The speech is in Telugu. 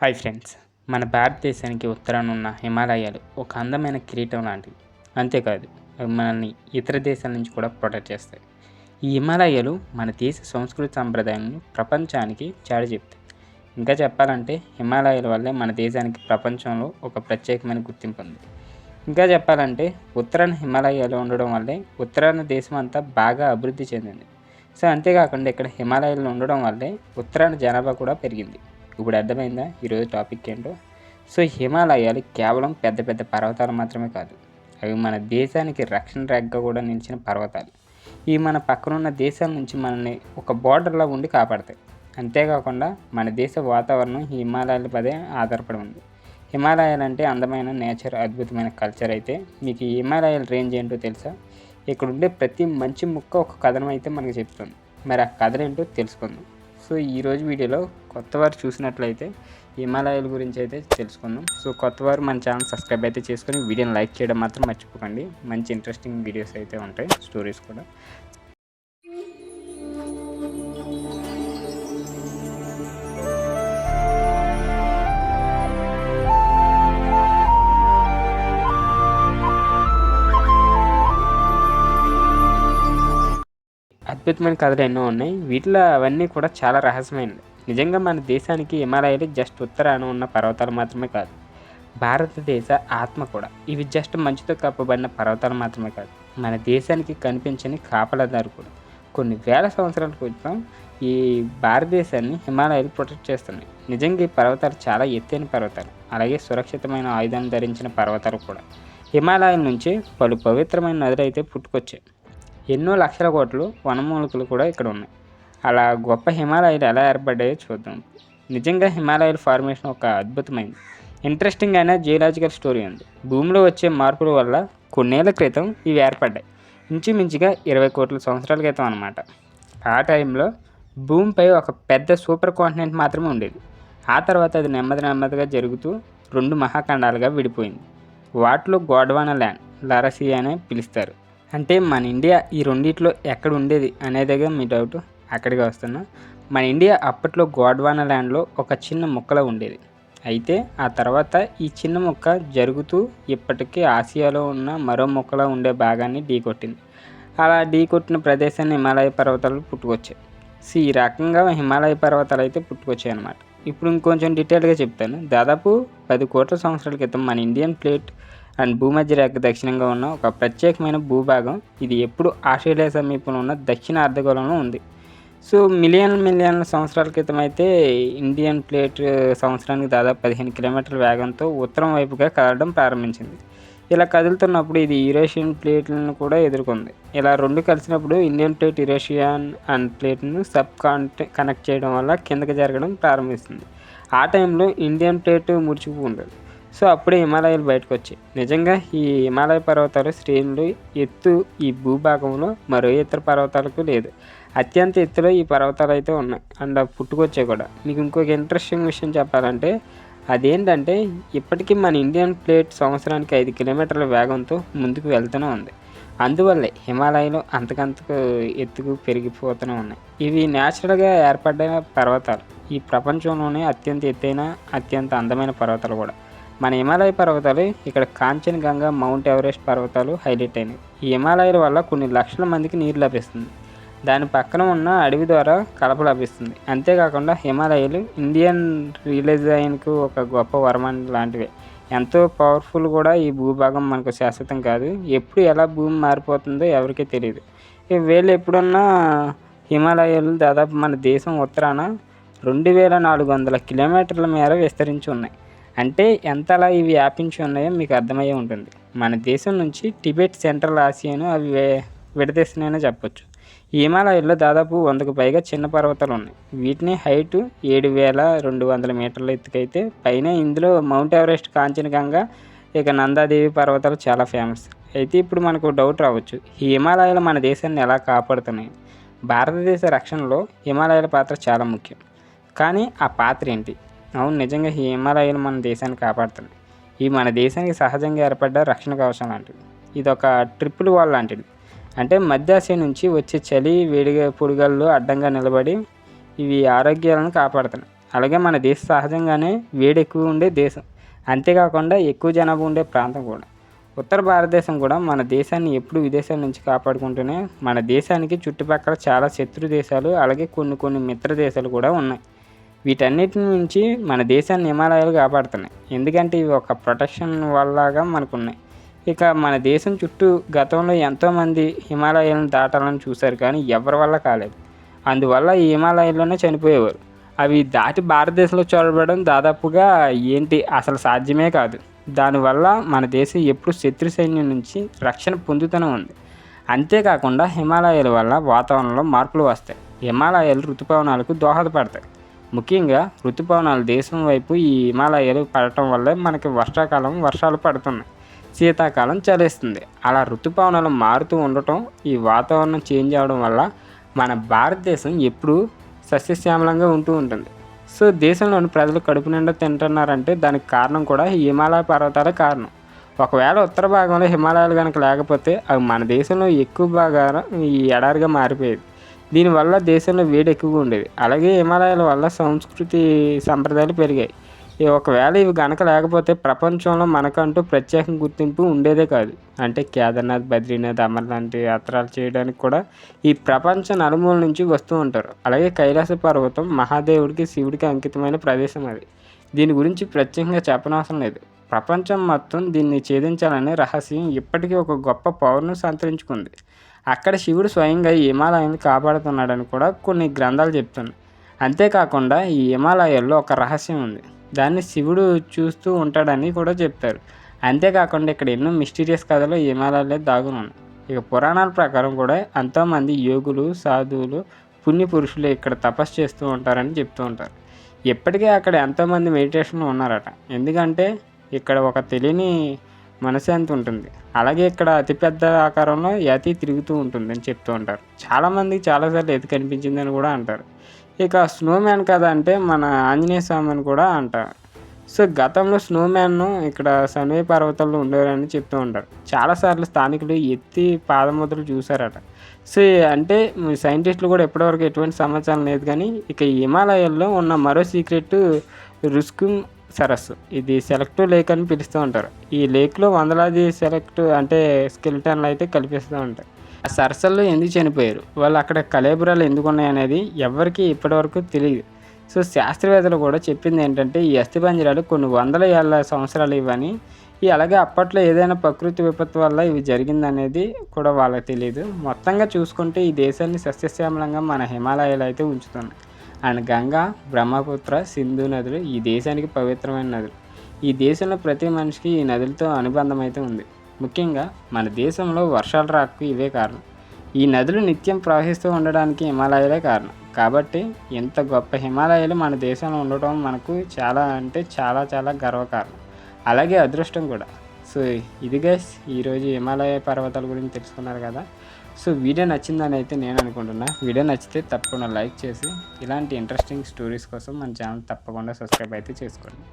హాయ్ ఫ్రెండ్స్, మన భారతదేశానికి ఉత్తరాన ఉన్న హిమాలయాలు ఒక అందమైన కిరీటం లాంటివి. అంతేకాదు, అవి మనల్ని ఇతర దేశాల నుంచి కూడా ప్రొటెక్ట్ చేస్తాయి. ఈ హిమాలయాలు మన దేశ సంస్కృతి సంప్రదాయాన్ని ప్రపంచానికి చాటి చెప్తాయి. ఇంకా చెప్పాలంటే హిమాలయాల వల్లే మన దేశానికి ప్రపంచంలో ఒక ప్రత్యేకమైన గుర్తింపు ఉంది. ఇంకా చెప్పాలంటే ఉత్తరాన హిమాలయాలు ఉండడం వల్లే ఉత్తరాన దేశం అంతా బాగా అభివృద్ధి చెందింది. సో అంతేకాకుండా ఇక్కడ హిమాలయాలు ఉండడం వల్లే ఉత్తరాన జనాభా కూడా పెరిగింది. ఇప్పుడు అర్థమైందా ఈరోజు టాపిక్ ఏంటో? సో హిమాలయాలు కేవలం పెద్ద పెద్ద పర్వతాలు మాత్రమే కాదు, అవి మన దేశానికి రక్షణ రేఖగా కూడా నిలిచిన పర్వతాలు. ఇవి మన పక్కనున్న దేశాల నుంచి మనల్ని ఒక బోర్డర్లా ఉండి కాపాడతాయి. అంతేకాకుండా మన దేశ వాతావరణం ఈ హిమాలయాలపై ఆధారపడి ఉంది. హిమాలయాలు అంటే అందమైన నేచర్, అద్భుతమైన కల్చర్. అయితే మీకు ఈ హిమాలయాల రేంజ్ ఏంటో తెలుసా? ఇక్కడ ఉండే ప్రతి మంచి ముక్క ఒక కథనం అయితే మనకు చెప్తుంది. మరి ఆ కథలు ఏంటో తెలుసుకుందాం. సో ఈరోజు వీడియోలో కొత్తవారు చూసినట్లయితే హిమాలయాల గురించి అయితే తెలుసుకుందాం. సో కొత్తవారు మన ఛానల్ సబ్స్క్రైబ్ అయితే చేసుకొని వీడియోని లైక్ చేయడం మాత్రం మర్చిపోకండి. మంచి ఇంట్రెస్టింగ్ వీడియోస్ అయితే ఉంటాయి, స్టోరీస్ కూడా. అద్భుతమైన కథలు ఎన్నో ఉన్నాయి. వీటిలో అవన్నీ కూడా చాలా రహస్యమైనవి. నిజంగా మన దేశానికి హిమాలయాలు జస్ట్ ఉత్తరాన ఉన్న పర్వతాలు మాత్రమే కాదు, భారతదేశ ఆత్మ కూడా. ఇవి జస్ట్ మంచుతో కప్పబడిన పర్వతాలు మాత్రమే కాదు, మన దేశానికి కనిపించని కాపలాదారు కూడా. కొన్ని వేల సంవత్సరాల క్రితం ఈ భారతదేశాన్ని హిమాలయాలు ప్రొటెక్ట్ చేస్తున్నాయి. నిజంగా ఈ పర్వతాలు చాలా ఎత్తైన పర్వతాలు, అలాగే సురక్షితమైన ఆయుధాలను ధరించిన పర్వతాలు కూడా. హిమాలయాల నుంచి పలు పవిత్రమైన నదులు అయితే పుట్టుకొచ్చాయి. ఎన్నో లక్షల కోట్లు వనమూలికలు కూడా ఇక్కడ ఉన్నాయి. అలా గొప్ప హిమాలయాలు ఎలా ఏర్పడ్డాయో చూద్దాం. నిజంగా హిమాలయాల ఫార్మేషన్ ఒక అద్భుతమైంది, ఇంట్రెస్టింగ్ అయిన జియోలాజికల్ స్టోరీ ఉంది. భూమిలో వచ్చే మార్పుల వల్ల కొన్నేళ్ల క్రితం ఇవి ఏర్పడ్డాయి. ఇంచుమించుగా 20 కోట్ల సంవత్సరాల క్రితం అన్నమాట. ఆ టైంలో భూమిపై ఒక పెద్ద సూపర్ కాంటినెంట్ మాత్రమే ఉండేది. ఆ తర్వాత అది నెమ్మదిగా జరుగుతూ 2 మహాఖండాలుగా విడిపోయింది. వాటిలో గోండ్వానా ల్యాండ్, లారాసియా అనే పిలుస్తారు. అంటే మన ఇండియా ఈ రెండిట్లో ఎక్కడ ఉండేది అనేదిగా మీ డౌట్. అక్కడికి వస్తున్నా. మన ఇండియా అప్పట్లో గోండ్వానా ల్యాండ్లో ఒక చిన్న ముక్కలా ఉండేది. అయితే ఆ తర్వాత ఈ చిన్న ముక్క జరుగుతూ ఇప్పటికీ ఆసియాలో ఉన్న మరో ముక్కలా ఉండే భాగాన్ని ఢీకొట్టింది. అలా ఢీకొట్టిన ప్రదేశాన్ని హిమాలయ పర్వతాలు పుట్టుకొచ్చాయి. సో ఈ రకంగా హిమాలయ పర్వతాలు అయితే పుట్టుకొచ్చాయి అన్నమాట. ఇప్పుడు ఇంకొంచెం డీటెయిల్గా చెప్తాను. దాదాపు 10 కోట్ల సంవత్సరాల క్రితం మన ఇండియన్ ప్లేట్ అండ్ భూమధ్య రేఖ దక్షిణంగా ఉన్న ఒక ప్రత్యేకమైన భూభాగం. ఇది ఎప్పుడు ఆస్ట్రేలియా సమీపంలో ఉన్న దక్షిణ అర్ధగోళంలో ఉంది. సో మిలియన్ల సంవత్సరాల క్రితం అయితే ఇండియన్ ప్లేట్ సంవత్సరానికి దాదాపు 15 కిలోమీటర్ల వేగంతో ఉత్తరం వైపుగా కదలడం ప్రారంభించింది. ఇలా కదులుతున్నప్పుడు ఇది యురేషియన్ ప్లేట్లను కూడా ఎదుర్కొంది. ఇలా రెండు కలిసినప్పుడు ఇండియన్ ప్లేట్ యురేషియన్ అండ్ ప్లేట్ను కనెక్ట్ చేయడం వల్ల కిందకి జరగడం ప్రారంభిస్తుంది. ఆ టైంలో ఇండియన్ ప్లేట్ ముడుచుకుంటుంది. సో అప్పుడే హిమాలయాలు బయటకు వచ్చాయి. నిజంగా ఈ హిమాలయ పర్వతాలు శ్రేణులు ఎత్తు ఈ భూభాగంలో మరో ఇతర పర్వతాలకు లేదు. అత్యంత ఎత్తులో ఈ పర్వతాలు అయితే ఉన్నాయి అండ్ పుట్టుకొచ్చాయి కూడా. మీకు ఇంకొక ఇంట్రెస్టింగ్ విషయం చెప్పాలంటే అదేంటంటే ఇప్పటికీ మన ఇండియన్ ప్లేట్ సంవత్సరానికి 5 కిలోమీటర్ల వేగంతో ముందుకు వెళ్తూనే ఉంది. అందువల్లే హిమాలయాలు అంతకంతకు ఎత్తుకు పెరిగిపోతూనే ఉన్నాయి. ఇవి న్యాచురల్గా ఏర్పడ్డ పర్వతాలు. ఈ ప్రపంచంలోనే అత్యంత ఎత్తైన అత్యంత అందమైన పర్వతాలు కూడా. మన హిమాలయ పర్వతాలు ఇక్కడ కాంచన్జంగా, మౌంట్ ఎవరెస్ట్ పర్వతాలు హైలైట్ అయినాయి. ఈ హిమాలయాల వల్ల కొన్ని లక్షల మందికి నీరు లభిస్తుంది. దాని పక్కన ఉన్న అడవి ద్వారా కలప లభిస్తుంది. అంతేకాకుండా హిమాలయాలు ఇండియన్ రిలీజియన్కు ఒక గొప్ప వరమానం లాంటివి. ఎంతో పవర్ఫుల్ కూడా. ఈ భూభాగం మనకు శాశ్వతం కాదు. ఎప్పుడు ఎలా భూమి మారిపోతుందో ఎవరికీ తెలియదు. వీళ్ళు ఎప్పుడున్నా హిమాలయాలు దాదాపు మన దేశం ఉత్తరాన 2400 కిలోమీటర్ల మేర విస్తరించి ఉన్నాయి. అంటే ఎంతలా ఇవి వ్యాపించి ఉన్నాయో మీకు అర్థమయ్యే ఉంటుంది. మన దేశం నుంచి టిబెట్, సెంట్రల్ ఆసియాను అవి విడదీస్తున్నాయని చెప్పొచ్చు. ఈ హిమాలయాల్లో దాదాపు 100కు పైగా చిన్న పర్వతాలు ఉన్నాయి. వీటిని హైటు 7200 మీటర్ల ఎత్తుకైతే పైన ఇందులో మౌంట్ ఎవరెస్ట్, కాంచన్జంగా, ఇక నందాదేవి పర్వతాలు చాలా ఫేమస్. అయితే ఇప్పుడు మనకు డౌట్ రావచ్చు, ఈ హిమాలయాలు మన దేశాన్ని ఎలా కాపాడుతున్నాయి? భారతదేశ రక్షణలో హిమాలయాల పాత్ర చాలా ముఖ్యం. కానీ ఆ పాత్ర ఏంటి? అవును, నిజంగా ఈ హిమాలయాలు మన దేశాన్ని కాపాడుతున్నాయి. ఇవి మన దేశానికి సహజంగా ఏర్పడ్డ రక్షణ కవచం లాంటివి. ఇది ఒక ట్రిపుల్ వాల్ లాంటిది. అంటే మధ్య ఆసియా నుంచి వచ్చే చలి, వేడిగా పొడిగాళ్ళు అడ్డంగా నిలబడి ఇవి ఆరోగ్యాలను కాపాడుతున్నాయి. అలాగే మన దేశం సహజంగానే వేడి ఎక్కువ ఉండే దేశం, అంతేకాకుండా ఎక్కువ జనాభా ఉండే ప్రాంతం కూడా. ఉత్తర భారతదేశం కూడా మన దేశాన్ని ఎప్పుడు విదేశాల నుంచి కాపాడుకుంటూనే మన దేశానికి చుట్టుపక్కల చాలా శత్రు దేశాలు, అలాగే కొన్ని కొన్ని మిత్ర దేశాలు కూడా ఉన్నాయి. వీటన్నిటి నుంచి మన దేశాన్ని హిమాలయాలు కాపాడుతున్నాయి, ఎందుకంటే ఇవి ఒక ప్రొటెక్షన్ వల్లగా మనకున్నాయి. ఇక మన దేశం చుట్టూ గతంలో ఎంతోమంది హిమాలయాలను దాటాలని చూశారు, కానీ ఎవరి వల్ల కాలేదు. అందువల్ల ఈ హిమాలయాల్లోనే చనిపోయేవారు. అవి దాటి భారతదేశంలో చొరబడడం దాదాపుగా అసలు సాధ్యమే కాదు. దానివల్ల మన దేశం ఎప్పుడు శత్రు సైన్యం నుంచి రక్షణ పొందుతూనే ఉంది. అంతేకాకుండా హిమాలయాల వల్ల వాతావరణంలో మార్పులు వస్తాయి. హిమాలయాలు ఋతుపవనాలకు దోహదపడతాయి. ముఖ్యంగా ఋతుపవనాలు దేశం వైపు ఈ హిమాలయాలు పడటం వల్లే మనకి వర్షాకాలం వర్షాలు పడుతున్నాయి, శీతాకాలం చలిస్తుంది. అలా ఋతుపవనాలు మారుతూ ఉండటం, ఈ వాతావరణం చేంజ్ అవ్వడం వల్ల మన భారతదేశం ఎప్పుడూ సస్యశ్యామలంగా ఉంటూ ఉంటుంది. సో దేశంలోని ప్రజలు కడుపు నిండా తింటున్నారంటే దానికి కారణం కూడా ఈ హిమాలయ పర్వతాలే కారణం. ఒకవేళ ఉత్తర భాగంలో హిమాలయాలు కనుక లేకపోతే అవి మన దేశంలో ఎక్కువ భాగాన ఈ ఎడారిగా మారిపోయేది. దీనివల్ల దేశంలో వేడి ఎక్కువగా ఉండేది. అలాగే హిమాలయాల వల్ల సంస్కృతి సంప్రదాయాలు పెరిగాయి. ఒకవేళ ఇవి కనుక లేకపోతే ప్రపంచంలో మనకంటూ ప్రత్యేక గుర్తింపు ఉండేదే కాదు. అంటే కేదార్నాథ్, బద్రీనాథ్, అమర్నాథ్ లాంటి యాత్రలు చేయడానికి కూడా ఈ ప్రపంచ నలుమూల నుంచి వస్తూ ఉంటారు. అలాగే కైలాస పర్వతం మహాదేవుడికి, శివుడికి అంకితమైన ప్రదేశం అది. దీని గురించి ప్రత్యేకంగా చెప్పనవసరం లేదు. ప్రపంచం మొత్తం దీన్ని ఛేదించాలనే రహస్యం ఇప్పటికీ ఒక గొప్ప పవర్ను సంతరించుకుంది. అక్కడ శివుడు స్వయంగా ఈ హిమాలయాన్ని కాపాడుతున్నాడని కూడా కొన్ని గ్రంథాలు చెప్తున్నాయి. అంతేకాకుండా ఈ హిమాలయాల్లో ఒక రహస్యం ఉంది, దాన్ని శివుడు చూస్తూ ఉంటాడని కూడా చెప్తారు. అంతేకాకుండా ఇక్కడ ఎన్నో మిస్టీరియస్ కథలు ఈ హిమాలయాల్లో దాగుని ఉన్నాయి. ఇక పురాణాల ప్రకారం కూడా ఎంతోమంది యోగులు, సాధువులు, పుణ్యపురుషులు ఇక్కడ తపస్సు చేస్తూ ఉంటారని చెప్తూ ఉంటారు. ఇప్పటికే అక్కడ ఎంతోమంది మెడిటేషన్లో ఉన్నారట. ఎందుకంటే ఇక్కడ ఒక తెలియని మనశ్శాంతి ఉంటుంది. అలాగే ఇక్కడ అతిపెద్ద ఆకారంలో యతి తిరుగుతూ ఉంటుందని చెప్తూ ఉంటారు. చాలామందికి చాలాసార్లు యతి కనిపించిందని కూడా అంటారు. ఇక స్నోమ్యాన్ కదా అంటే మన ఆంజనేయ స్వామి అని కూడా అంటారు. సో గతంలో స్నోమ్యాన్ను ఇక్కడ సన్వే పర్వతాల్లో ఉండేవారని చెప్తూ ఉంటారు. చాలాసార్లు స్థానికులు ఎత్తి పాదముద్రలు చూశారట. సో అంటే సైంటిస్టులు కూడా ఎప్పటివరకు ఎటువంటి సమాచారం లేదు. కానీ ఇక ఈ హిమాలయాల్లో ఉన్న మరో సీక్రెట్ రుస్కుమ్ సరస్సు. ఇది సెలెక్టివ్ లేక్ అని పిలుస్తూ ఉంటారు. ఈ లేక్లో వందలాది స్కెలిటన్లు అయితే కల్పిస్తూ ఉంటాయి. ఆ సరస్సుల్లో ఎందుకు చనిపోయారు, వాళ్ళు అక్కడ కళేబరాలు ఎందుకు ఉన్నాయనేది ఎవరికి ఇప్పటివరకు తెలియదు. సో శాస్త్రవేత్తలు కూడా చెప్పింది ఏంటంటే ఈ అస్థిపంజరాలు కొన్ని వందల ఏళ్ళ సంవత్సరాలు ఇవని, అలాగే అప్పట్లో ఏదైనా ప్రకృతి విపత్తు వల్ల ఇవి జరిగిందనేది కూడా వాళ్ళకి తెలియదు. మొత్తంగా చూసుకుంటే ఈ దేశాన్ని సస్యశ్యామలంగా మన హిమాలయాలు అయితే ఉంచుతున్నాయి. అండ్ గంగా, బ్రహ్మపుత్ర, సింధు నదులు ఈ దేశానికి పవిత్రమైన నదులు. ఈ దేశంలో ప్రతి మనిషికి ఈ నదులతో అనుబంధం అయితే ఉంది. ముఖ్యంగా మన దేశంలో వర్షాలు రాకు ఇవే కారణం. ఈ నదులు నిత్యం ప్రవహిస్తూ ఉండడానికి హిమాలయాలే కారణం. కాబట్టి ఇంత గొప్ప హిమాలయాలు మన దేశంలో ఉండటం మనకు చాలా చాలా గర్వకారణం, అలాగే అదృష్టం కూడా. సో ఇది గైస్, ఈరోజు హిమాలయ పర్వతాల గురించి తెలుసుకున్నారు కదా. సో వీడియో నచ్చిందని అయితే నేను అనుకుంటున్నా. వీడియో నచ్చితే తప్పకుండా లైక్ చేసి ఇలాంటి ఇంట్రెస్టింగ్ స్టోరీస్ కోసం మన ఛానల్ తప్పకుండా సబ్స్క్రైబ్ అయితే చేసుకోండి.